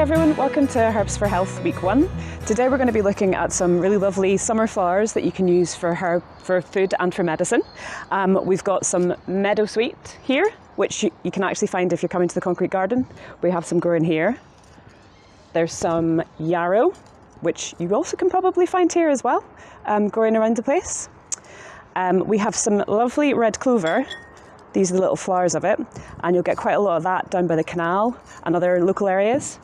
everyone, welcome to Herbs for Health Week 1. Today we're going to be looking at some really lovely summer flowers that you can use for food and for medicine. We've got some Meadowsweet here, which you can actually find if you're coming to the concrete garden. We have some growing here. There's some Yarrow, which you also can probably find here as well, growing around the place. We have some lovely red clover. These are the little flowers of it, and you'll get quite a lot of that down by the canal and other local areas.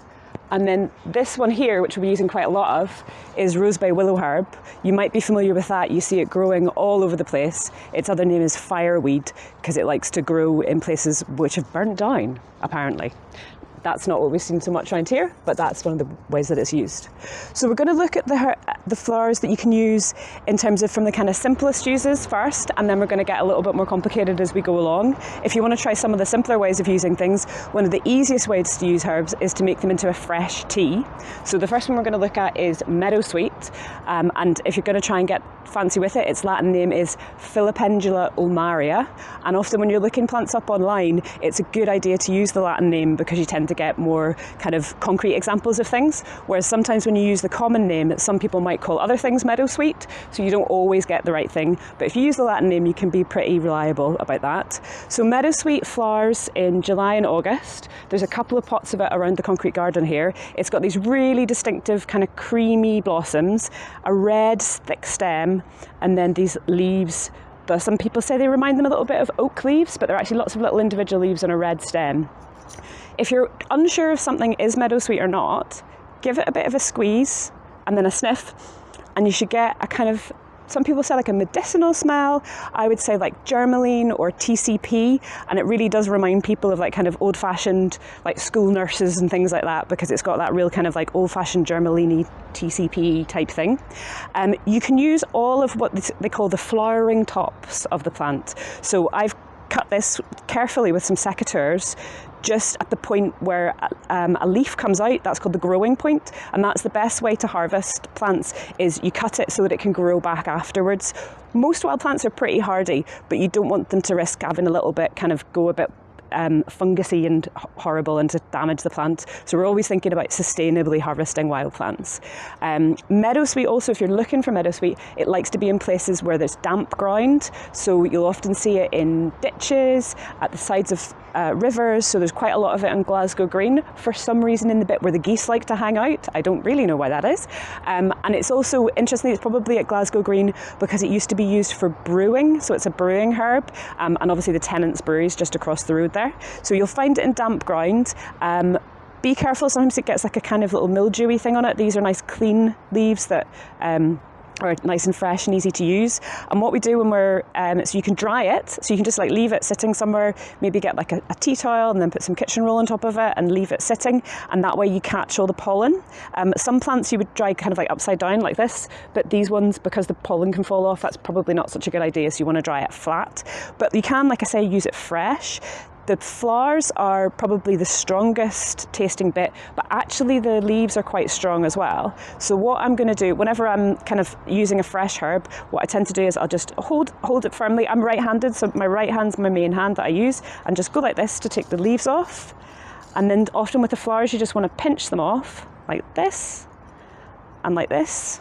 And then this one here, which we'll be using quite a lot of, is Rosebay willowherb. You might be familiar with that. You see it growing all over the place. Its other name is fireweed because it likes to grow in places which have burnt down, apparently. That's not what we've seen so much around here, but that's one of the ways that it's used. So we're going to look at the flowers that you can use in terms of from the kind of simplest uses first, and then we're going to get a little bit more complicated as we go along. If you want to try some of the simpler ways of using things, one of the easiest ways to use herbs is to make them into a fresh tea. So the first one we're going to look at is Meadowsweet, and if you're going to try and get fancy with it, its Latin name is Filipendula ulmaria, and often when you're looking plants up online, it's a good idea to use the Latin name because you tend to get more kind of concrete examples of things, whereas sometimes when you use the common name, some people might call other things Meadowsweet, so you don't always get the right thing. But if you use the Latin name, you can be pretty reliable about that. So Meadowsweet flowers in July and August. There's a couple of pots of it around the concrete garden here. It's got these really distinctive kind of creamy blossoms, a red thick stem, and then these leaves. But some people say they remind them a little bit of oak leaves, but they're actually lots of little individual leaves on a red stem. If you're unsure if something is Meadowsweet or not, give it a bit of a squeeze and then a sniff, and you should get a kind of, some people say like a medicinal smell. I would say like germaline or TCP, and it really does remind people of like kind of old-fashioned like school nurses and things like that, because it's got that real kind of like old-fashioned germaline-y TCP type thing. You can use all of what they call the flowering tops of the plant. So I've cut this carefully with some secateurs just at the point where a leaf comes out. That's called the growing point, and that's the best way to harvest plants, is you cut it so that it can grow back afterwards. Most wild plants are pretty hardy, but you don't want them to risk having a little bit kind of go a bit fungusy and horrible and to damage the plant. So we're always thinking about sustainably harvesting wild plants. Meadowsweet also, if you're looking for Meadowsweet, it likes to be in places where there's damp ground. So you'll often see it in ditches, at the sides of rivers. So there's quite a lot of it on Glasgow Green, for some reason in the bit where the geese like to hang out. I don't really know why that is. And it's also, interestingly, it's probably at Glasgow Green because it used to be used for brewing. So it's a brewing herb, and obviously the Tennant's Brewery is just across the road there. So you'll find it in damp ground. Be careful, sometimes it gets like a kind of little mildewy thing on it. These are nice clean leaves that are nice and fresh and easy to use. And what we do when we're, so you can dry it, so you can just like leave it sitting somewhere, maybe get like a tea towel and then put some kitchen roll on top of it and leave it sitting, and that way you catch all the pollen. Some plants you would dry kind of like upside down like this, but these ones, because the pollen can fall off, that's probably not such a good idea, so you want to dry it flat. But you can, like I say, use it fresh. The flowers are probably the strongest tasting bit, but actually the leaves are quite strong as well. So what I'm going to do, whenever I'm kind of using a fresh herb, what I tend to do is I'll just hold it firmly. I'm right-handed, so my right hand's my main hand that I use, and just go like this to take the leaves off. And then often with the flowers, you just want to pinch them off like this and like this.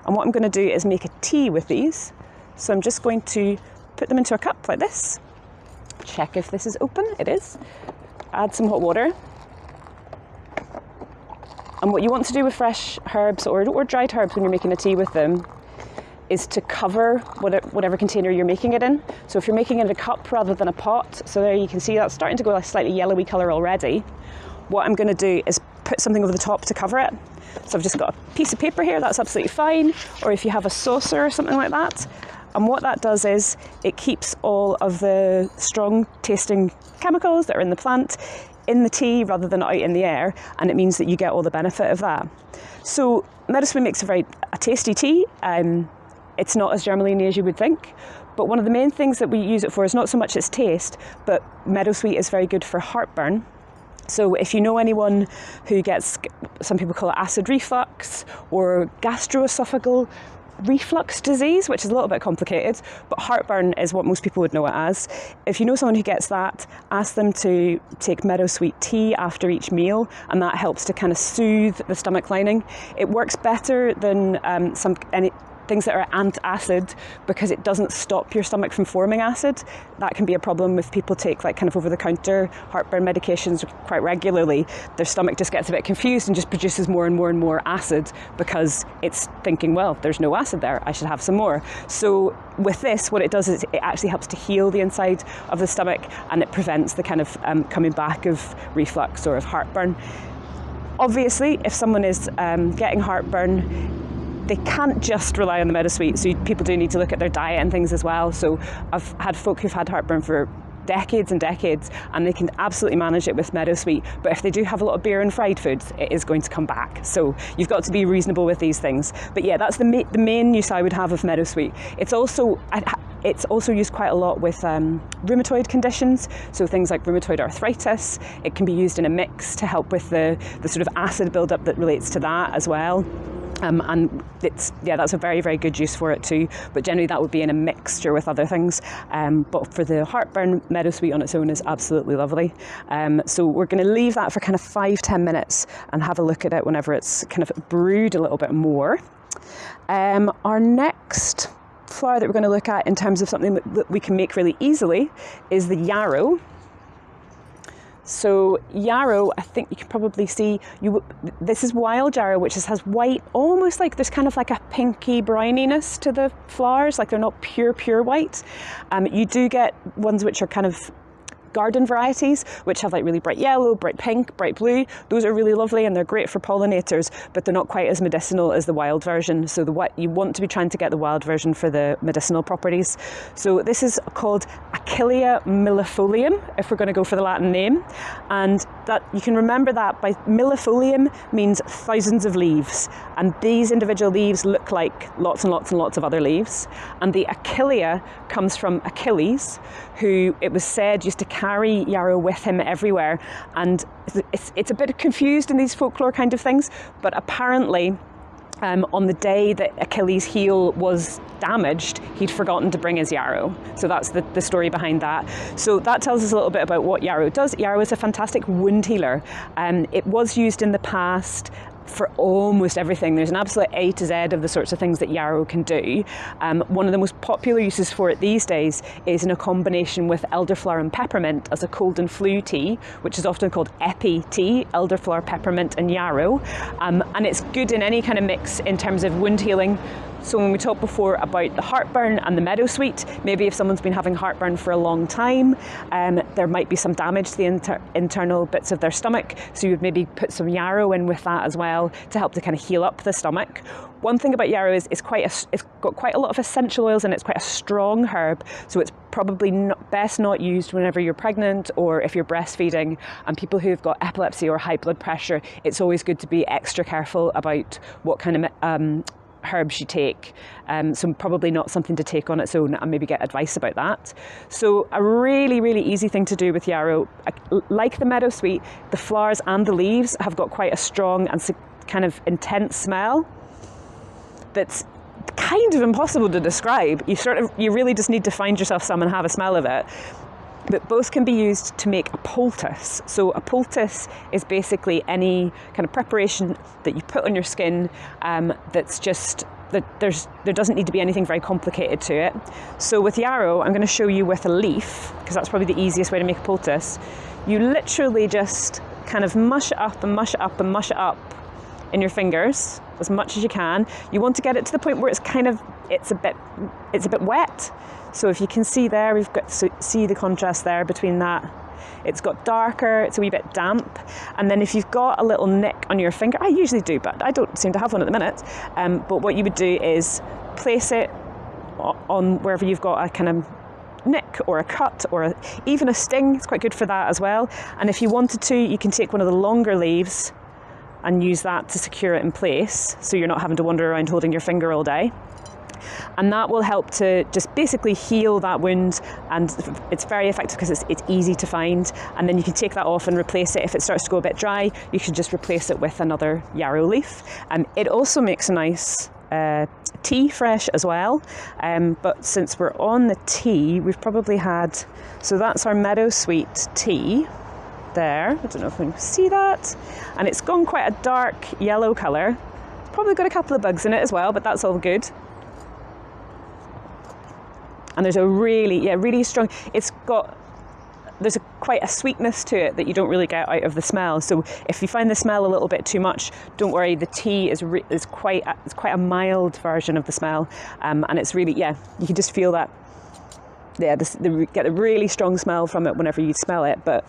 And what I'm going to do is make a tea with these. So I'm just going to put them into a cup like this. Check if this is open. It is. Add some hot water. And what you want to do with fresh herbs or dried herbs when you're making a tea with them is to cover whatever container you're making it in. So if you're making it in a cup rather than a pot, so there you can see that's starting to go a slightly yellowy colour already. What I'm going to do is put something over the top to cover it. So I've just got a piece of paper here, that's absolutely fine. Or if you have a saucer or something like that. And what that does is it keeps all of the strong tasting chemicals that are in the plant in the tea rather than out in the air, and it means that you get all the benefit of that. So Meadowsweet makes a tasty tea. It's not as germaline as you would think, but one of the main things that we use it for is not so much its taste, but Meadowsweet is very good for heartburn. So if you know anyone who gets, some people call it acid reflux or gastroesophageal reflux disease, which is a little bit complicated, but heartburn is what most people would know it as. If you know someone who gets that, ask them to take meadowsweet tea after each meal, and that helps to kind of soothe the stomach lining. It works better than any things that are antacid because it doesn't stop your stomach from forming acid. That can be a problem if people take like kind of over-the-counter heartburn medications quite regularly. Their stomach just gets a bit confused and just produces more and more and more acid because it's thinking, well, there's no acid there, I should have some more. So with this, what it does is it actually helps to heal the inside of the stomach, and it prevents the kind of coming back of reflux or of heartburn. Obviously, if someone is getting heartburn, they can't just rely on the meadowsweet, so people do need to look at their diet and things as well. So I've had folk who've had heartburn for decades and decades, and they can absolutely manage it with meadowsweet. But if they do have a lot of beer and fried foods, it is going to come back. So you've got to be reasonable with these things. But yeah, that's the main use I would have of meadowsweet. It's also used quite a lot with rheumatoid conditions, so things like rheumatoid arthritis. It can be used in a mix to help with the sort of acid buildup that relates to that as well. And that's a very, very good use for it too, but generally that would be in a mixture with other things. But for the heartburn, meadowsweet on its own is absolutely lovely. So we're going to leave that for kind of 5-10 minutes and have a look at it whenever it's kind of brewed a little bit more. Our next flower that we're going to look at in terms of something that we can make really easily is the yarrow. So yarrow, I think you can probably see, this is wild yarrow, which has white, almost like there's kind of like a pinky brininess to the flowers, like they're not pure white. You do get ones which are kind of garden varieties, which have like really bright yellow, bright pink, bright blue. Those are really lovely and they're great for pollinators, but they're not quite as medicinal as the wild version. So you want to be trying to get the wild version for the medicinal properties. So this is called Achillea millefolium, if we're going to go for the Latin name. And that you can remember that by millefolium means thousands of leaves. And these individual leaves look like lots and lots and lots of other leaves. And the Achillea comes from Achilles, who it was said used to carry yarrow with him everywhere. And it's a bit confused in these folklore kind of things, but apparently on the day that Achilles' heel was damaged, he'd forgotten to bring his yarrow. So that's the story behind that. So that tells us a little bit about what yarrow does. Yarrow is a fantastic wound healer. It was used in the past for almost everything. There's an absolute A to Z of the sorts of things that yarrow can do. One of the most popular uses for it these days is in a combination with elderflower and peppermint as a cold and flu tea, which is often called epi tea, elderflower, peppermint and yarrow. And it's good in any kind of mix in terms of wound healing. So when we talked before about the heartburn and the meadowsweet, maybe if someone's been having heartburn for a long time, there might be some damage to the internal bits of their stomach. So you would maybe put some yarrow in with that as well to help to kind of heal up the stomach. One thing about yarrow is it's got quite a lot of essential oils and it's quite a strong herb. So it's probably best not used whenever you're pregnant or if you're breastfeeding. And people who've got epilepsy or high blood pressure, it's always good to be extra careful about what kind of herbs you take, so probably not something to take on its own, and maybe get advice about that. So a really, really easy thing to do with yarrow, like the meadowsweet, the flowers and the leaves have got quite a strong and kind of intense smell that's kind of impossible to describe. You really just need to find yourself some and have a smell of it. But both can be used to make a poultice. So a poultice is basically any kind of preparation that you put on your skin that's just, there doesn't need to be anything very complicated to it. So with yarrow, I'm going to show you with a leaf, because that's probably the easiest way to make a poultice. You literally just kind of mush it up and mush it up and mush it up in your fingers as much as you can. You want to get it to the point where it's a bit wet. So if you can see there, we've got to see the contrast there between that. It's got darker, it's a wee bit damp. And then if you've got a little nick on your finger, I usually do, but I don't seem to have one at the minute. But what you would do is place it on wherever you've got a kind of nick or a cut or even a sting. It's quite good for that as well. And if you wanted to, you can take one of the longer leaves and use that to secure it in place, so you're not having to wander around holding your finger all day. And that will help to just basically heal that wound, and it's very effective because it's easy to find. And then you can take that off and replace it. If it starts to go a bit dry, you can just replace it with another yarrow leaf. It also makes a nice tea fresh as well, but since we're on the tea, we've probably had, so that's our Meadowsweet tea there. I don't know if you can see that, and it's gone quite a dark yellow colour. It's probably got a couple of bugs in it as well, but that's all good. And there's a really strong, there's quite a sweetness to it that you don't really get out of the smell. So if you find the smell a little bit too much, don't worry. The tea is quite a mild version of the smell, and it's really, you can just feel that. Yeah, you get a really strong smell from it whenever you smell it, but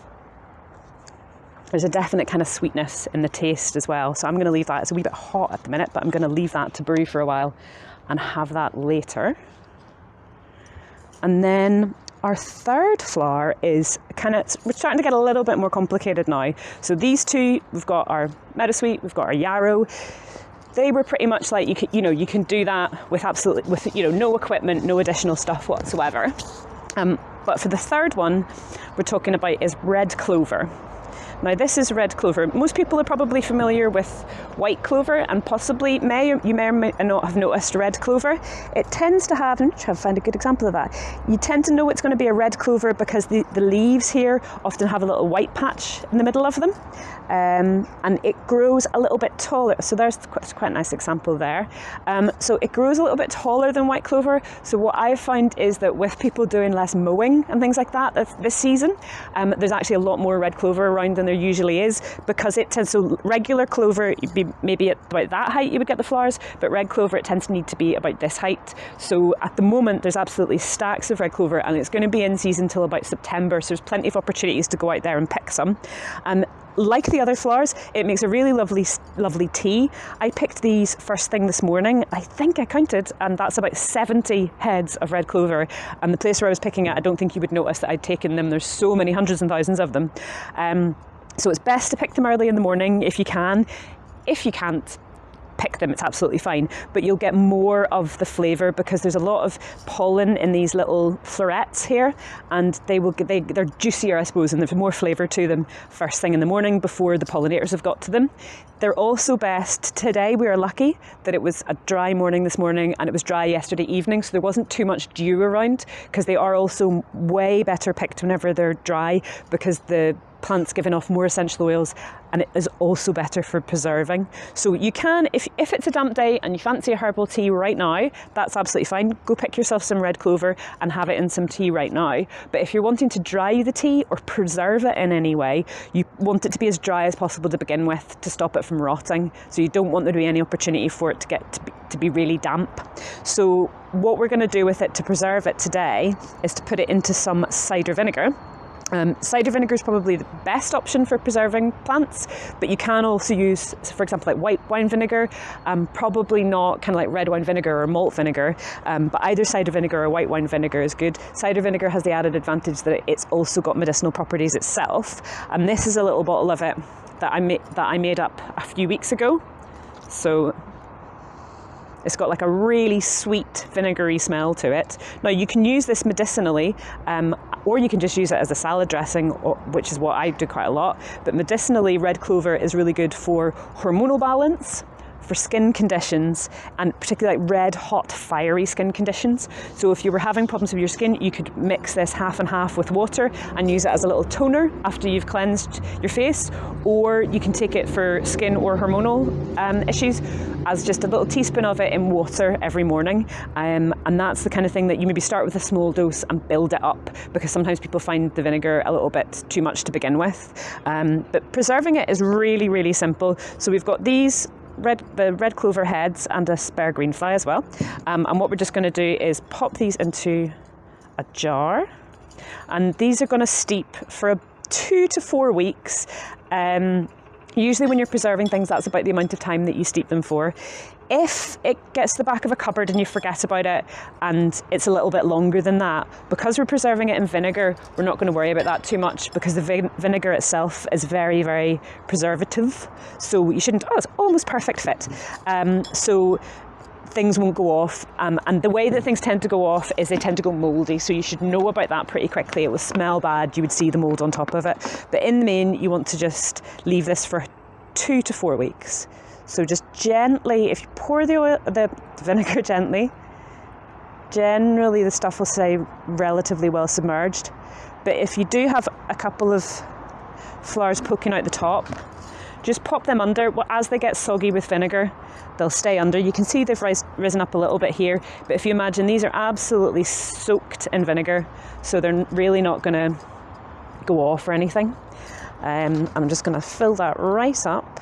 there's a definite kind of sweetness in the taste as well. So I'm going to leave that. It's a wee bit hot at the minute, but I'm going to leave that to brew for a while and have that later. And then our third flower is we're starting to get a little bit more complicated now. So these two, we've got our Meadowsweet, we've got our Yarrow. They were pretty much like, you can do that with no equipment, no additional stuff whatsoever. But for the third one we're talking about is red clover. Now this is red clover. Most people are probably familiar with white clover, and possibly you may or may not have noticed red clover. It tends to have, I'm trying to find a good example of that. You tend to know it's going to be a red clover because the leaves here often have a little white patch in the middle of them. And it grows a little bit taller. So there's quite a nice example there. So it grows a little bit taller than white clover. So what I find is that with people doing less mowing and things like that this season, there's actually a lot more red clover around than there usually is, because it tends, so regular clover, you'd be maybe at about that height you would get the flowers, but red clover, it tends to need to be about this height. So at the moment there's absolutely stacks of red clover, and it's going to be in season till about September, so there's plenty of opportunities to go out there and pick some. And like the other flowers, it makes a really lovely tea. I picked these first thing this morning. I think I counted, and that's about 70 heads of red clover. And the place where I was picking it, I don't think you would notice that I'd taken them. There's so many, hundreds and thousands of them. So it's best to pick them early in the morning if you can. If you can't pick them, it's absolutely fine, but you'll get more of the flavour because there's a lot of pollen in these little florets here, and they're juicier, I suppose, and there's more flavour to them first thing in the morning before the pollinators have got to them. They're also best, today we are lucky that it was a dry morning this morning and it was dry yesterday evening, so there wasn't too much dew around, because they are also way better picked whenever they're dry, because the plant's giving off more essential oils, and it is also better for preserving. So you can, if it's a damp day and you fancy a herbal tea right now, that's absolutely fine. Go pick yourself some red clover and have it in some tea right now. But if you're wanting to dry the tea or preserve it in any way, you want it to be as dry as possible to begin with to stop it from rotting. So you don't want there to be any opportunity for it to be really damp. So what we're going to do with it to preserve it today is to put it into some cider vinegar. Cider vinegar is probably the best option for preserving plants, but you can also use, for example, like white wine vinegar, probably not kind of like red wine vinegar or malt vinegar, but either cider vinegar or white wine vinegar is good. Cider vinegar has the added advantage that it's also got medicinal properties itself, and this is a little bottle of it that I made up a few weeks ago. So it's got like a really sweet vinegary smell to it. Now you can use this medicinally, or you can just use it as a salad dressing, which is what I do quite a lot. But medicinally, red clover is really good for hormonal balance, for skin conditions, and particularly like red, hot, fiery skin conditions. So if you were having problems with your skin, you could mix this half and half with water and use it as a little toner after you've cleansed your face, or you can take it for skin or hormonal issues as just a little teaspoon of it in water every morning. And that's the kind of thing that you maybe start with a small dose and build it up, because sometimes people find the vinegar a little bit too much to begin with. But preserving it is really, really simple. So we've got these the red clover heads and a spare green fly as well. And what we're just going to do is pop these into a jar, and these are going to steep for 2 to 4 weeks. Usually when you're preserving things, that's about the amount of time that you steep them for. If it gets to the back of a cupboard and you forget about it and it's a little bit longer than that, because we're preserving it in vinegar, we're not going to worry about that too much, because the vinegar itself is very, very preservative. So you shouldn't, it's almost perfect fit. So things won't go off. And the way that things tend to go off is they tend to go mouldy. So you should know about that pretty quickly. It will smell bad. You would see the mould on top of it. But in the main, you want to just leave this for 2 to 4 weeks. So just gently, if you pour the vinegar gently, generally the stuff will stay relatively well submerged. But if you do have a couple of flowers poking out the top, just pop them under. As they get soggy with vinegar, they'll stay under. You can see they've risen up a little bit here, but if you imagine, these are absolutely soaked in vinegar, so they're really not going to go off or anything. I'm just going to fill that right up.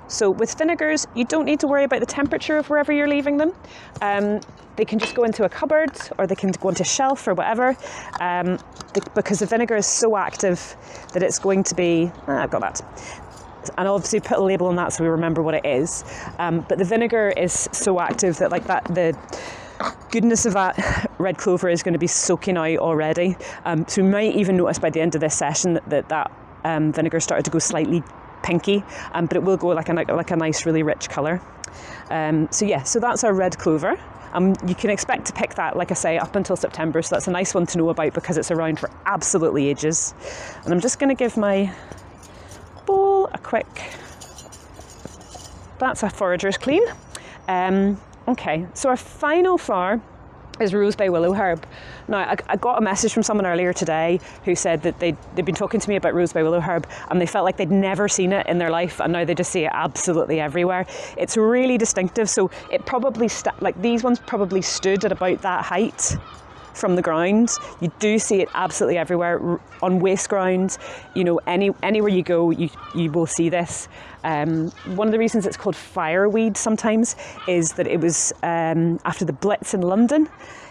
So with vinegars, you don't need to worry about the temperature of wherever you're leaving them. They can just go into a cupboard, or they can go into a shelf or whatever, because the vinegar is so active that it's going to be, I've got that. And I'll obviously put a label on that so we remember what it is. But the vinegar is so active that the goodness of that red clover is going to be soaking out already. So we might even notice by the end of this session that vinegar started to go slightly pinky, but it will go like a nice, really rich colour. So that's our red clover. You can expect to pick that, like I say, up until September, so that's a nice one to know about because it's around for absolutely ages. And I'm just going to give my bowl a quick, that's a forager's clean. Okay, so our final flower is Rosebay willowherb. Now, I got a message from someone earlier today who said that they'd been talking to me about Rosebay willowherb and they felt like they'd never seen it in their life, and now they just see it absolutely everywhere. It's really distinctive, so it probably, these ones probably stood at about that height from the ground. You do see it absolutely everywhere, on waste ground, anywhere you go, you will see this. One of the reasons it's called fireweed sometimes is that it was after the Blitz in London.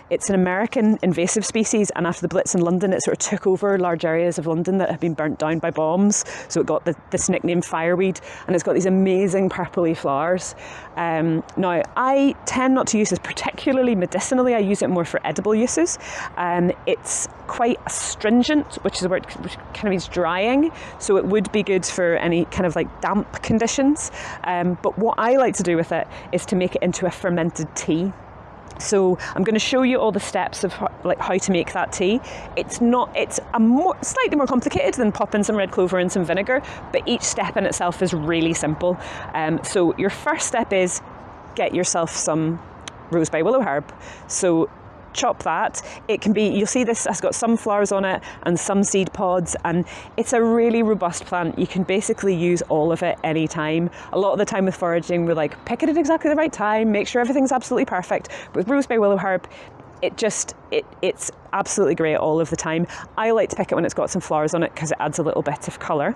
It's an American invasive species, and after the Blitz in London, it sort of took over large areas of London that had been burnt down by bombs. So it got this nickname fireweed, and it's got these amazing purpley flowers. Now, I tend not to use this particularly medicinally. I use it more for edible uses. It's quite astringent, which is a word which kind of means drying. So it would be good for any kind of damp conditions. But what I like to do with it is to make it into a fermented tea. So I'm going to show you all the steps of how to make that tea. It's slightly more complicated than popping some red clover and some vinegar, but each step in itself is really simple. So your first step is get yourself some Rosebay willowherb. So chop that. It can be, you'll see this has got some flowers on it and some seed pods, and it's a really robust plant. You can basically use all of it anytime. A lot of the time with foraging, we're pick it at exactly the right time, make sure everything's absolutely perfect. But with Rosebay willowherb, it's absolutely great all of the time. I like to pick it when it's got some flowers on it because it adds a little bit of colour.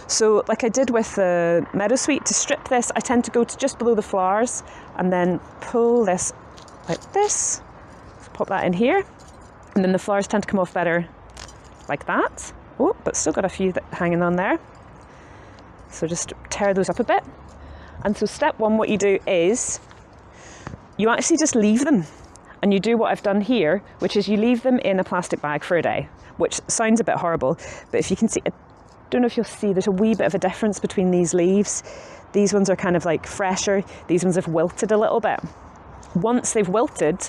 So like I did with the Meadowsweet, to strip this, I tend to go to just below the flowers and then pull this like this. Pop that in here, and then the flowers tend to come off better like that. Oh, but still got a few hanging on there. So just tear those up a bit. And so step one, what you do is you actually just leave them, and you do what I've done here, which is you leave them in a plastic bag for a day, which sounds a bit horrible, but if you can see, I don't know if you'll see, there's a wee bit of a difference between these leaves. These ones are kind of fresher, these ones have wilted a little bit. Once they've wilted,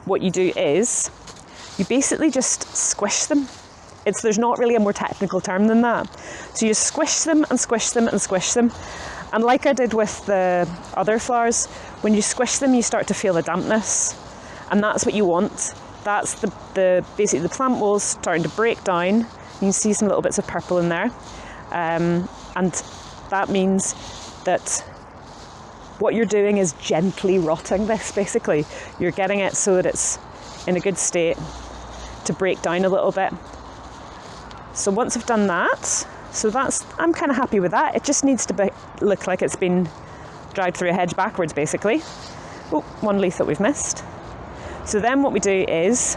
what you do is you basically just squish them. There's not really a more technical term than that. So you squish them and squish them and squish them. And like I did with the other flowers, when you squish them, you start to feel the dampness. And that's what you want. That's basically the plant walls starting to break down. You can see some little bits of purple in there. And that means that what you're doing is gently rotting this, basically. You're getting it so that it's in a good state to break down a little bit. So once I've done that, I'm kind of happy with that. It just needs to look like it's been dragged through a hedge backwards, basically. Oh, one leaf that we've missed. So then what we do is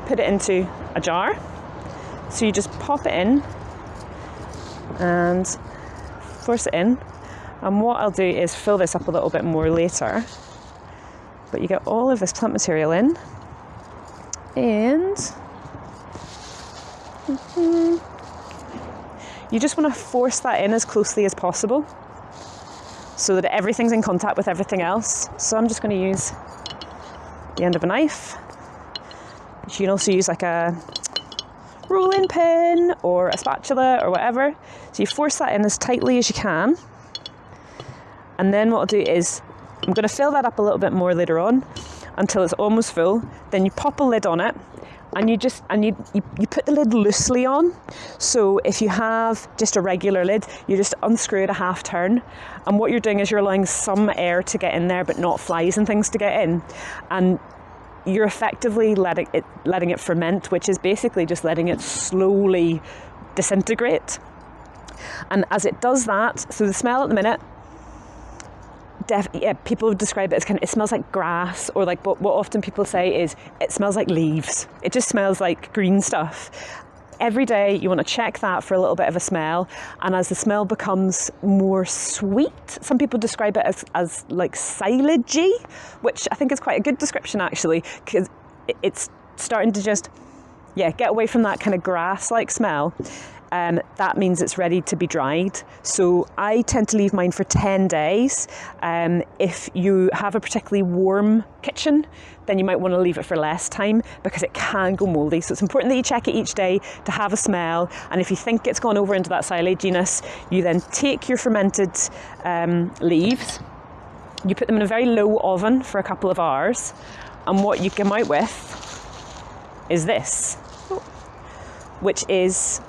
put it into a jar. So you just pop it in and force it in. And what I'll do is fill this up a little bit more later. But you get all of this plant material in. And you just want to force that in as closely as possible so that everything's in contact with everything else. So I'm just going to use the end of a knife. You can also use a rolling pin or a spatula or whatever. So you force that in as tightly as you can. And then what I'll do is, I'm going to fill that up a little bit more later on until it's almost full. Then you pop a lid on it, and you put the lid loosely on. So if you have just a regular lid, you just unscrew it a half turn. And what you're doing is you're allowing some air to get in there, but not flies and things to get in. And you're effectively letting it ferment, which is basically just letting it slowly disintegrate. And as it does that, so the smell at the minute, people describe it as it smells like grass, or like what often people say is it smells like leaves. It just smells like green stuff. Every day you want to check that for a little bit of a smell, and as the smell becomes more sweet, some people describe it as like silagey, which I think is quite a good description actually, because it's starting to just get away from that kind of grass-like smell. That means it's ready to be dried. So I tend to leave mine for 10 days. If you have a particularly warm kitchen, then you might want to leave it for less time because it can go mouldy. So it's important that you check it each day to have a smell. And if you think it's gone over into that silaginess, you then take your fermented leaves, you put them in a very low oven for a couple of hours. And what you come out with is this, which is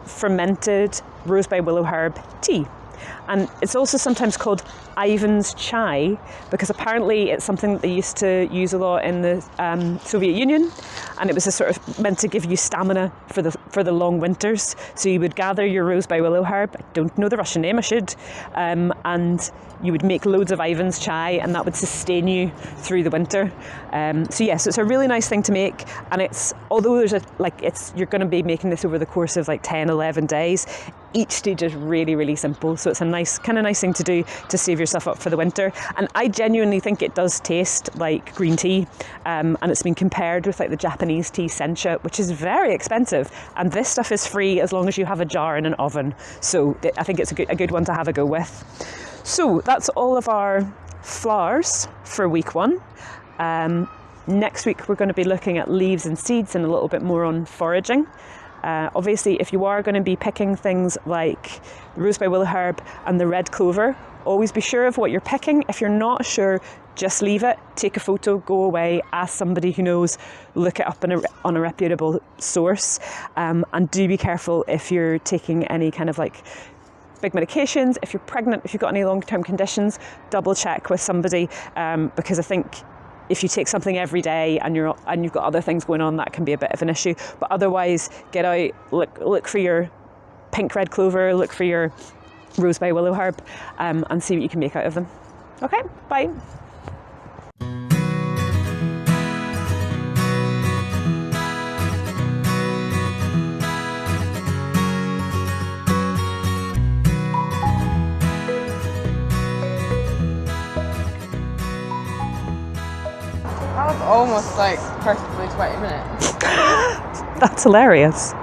fermented rosebay willowherb tea. And it's also sometimes called Ivan's chai because apparently it's something that they used to use a lot in the Soviet Union, and it was a sort of meant to give you stamina for the long winters. So you would gather your rosebay willowherb, I don't know the Russian name, I should, and you would make loads of Ivan's chai, and that would sustain you through the winter. So yes, it's a really nice thing to make, and although you're going to be making this over the course of like 10, 11 days. Each stage is really, really simple, so it's a nice thing to do to save yourself up for the winter. And I genuinely think it does taste like green tea, and it's been compared with like the Japanese tea sencha, which is very expensive, and this stuff is free as long as you have a jar in an oven. So I think it's a good one to have a go with. So that's all of our flowers for week 1. Next week we're going to be looking at leaves and seeds and a little bit more on foraging. Obviously, if you are going to be picking things like the rosebay willowherb and the red clover, always be sure of what you're picking. If you're not sure, just leave it, take a photo, go away, ask somebody who knows, look it up on a reputable source, and do be careful if you're taking any kind of like big medications. If you're pregnant, if you've got any long-term conditions, double check with somebody, because I think if you take something every day and you've got other things going on, that can be a bit of an issue. But otherwise, get out, look for your pink red clover, look for your rosebay willowherb, and see what you can make out of them. Okay, bye. That was almost like perfectly 20 minutes. That's hilarious.